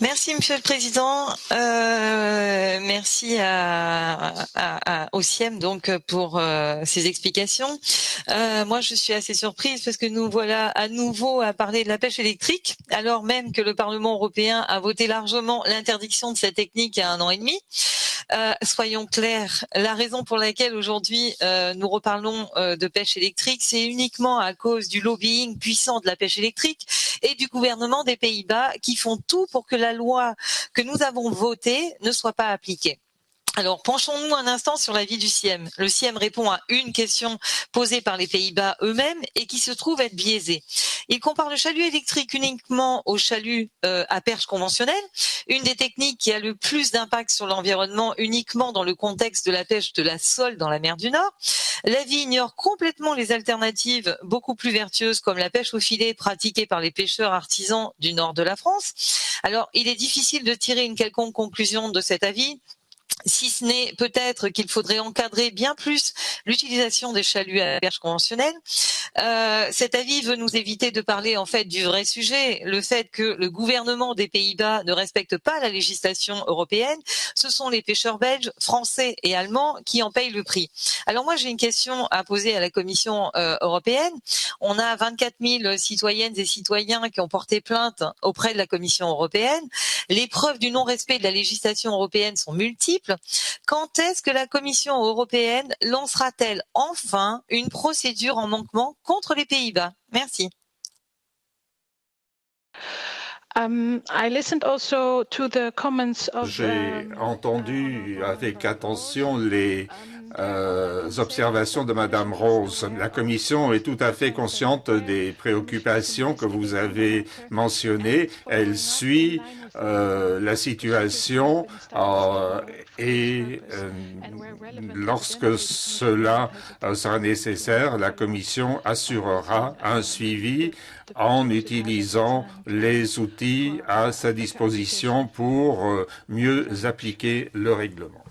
Merci, Monsieur le Président. Merci au CIEM donc pour ces explications. Moi, je suis assez surprise parce que nous voilà à nouveau à parler de la pêche électrique, alors même que le Parlement européen a voté largement l'interdiction de cette technique il y a 1 an et demi. Soyons clairs, la raison pour laquelle aujourd'hui nous reparlons de pêche électrique, c'est uniquement à cause du lobbying puissant de la pêche électrique et du gouvernement des Pays-Bas qui font tout pour que la loi que nous avons votée ne soit pas appliquée. Alors, penchons-nous un instant sur l'avis du CIEM. Le CIEM répond à une question posée par les Pays-Bas eux-mêmes et qui se trouve être biaisée. Il compare le chalut électrique uniquement au chalut à perche conventionnelle, une des techniques qui a le plus d'impact sur l'environnement uniquement dans le contexte de la pêche de la sole dans la mer du Nord. L'avis ignore complètement les alternatives beaucoup plus vertueuses comme la pêche au filet pratiquée par les pêcheurs artisans du nord de la France. Alors, il est difficile de tirer une quelconque conclusion de cet avis, si ce n'est peut-être qu'il faudrait encadrer bien plus l'utilisation des chaluts à perche conventionnels. Cet avis veut nous éviter de parler en fait du vrai sujet, le fait que le gouvernement des Pays-Bas ne respecte pas la législation européenne. Ce sont les pêcheurs belges, français et allemands qui en payent le prix. Alors moi j'ai une question à poser à la Commission européenne. On a 24 000 citoyennes et citoyens qui ont porté plainte auprès de la Commission européenne. Les preuves du non-respect de la législation européenne sont multiples. Quand est-ce que la Commission européenne lancera-t-elle enfin une procédure en manquement contre les Pays-Bas? Merci. J'ai entendu avec attention les observations de Madame Rose. La Commission est tout à fait consciente des préoccupations que vous avez mentionnées. Elle suit la situation et lorsque cela sera nécessaire, la Commission assurera un suivi en utilisant les outils à sa disposition pour mieux appliquer le règlement.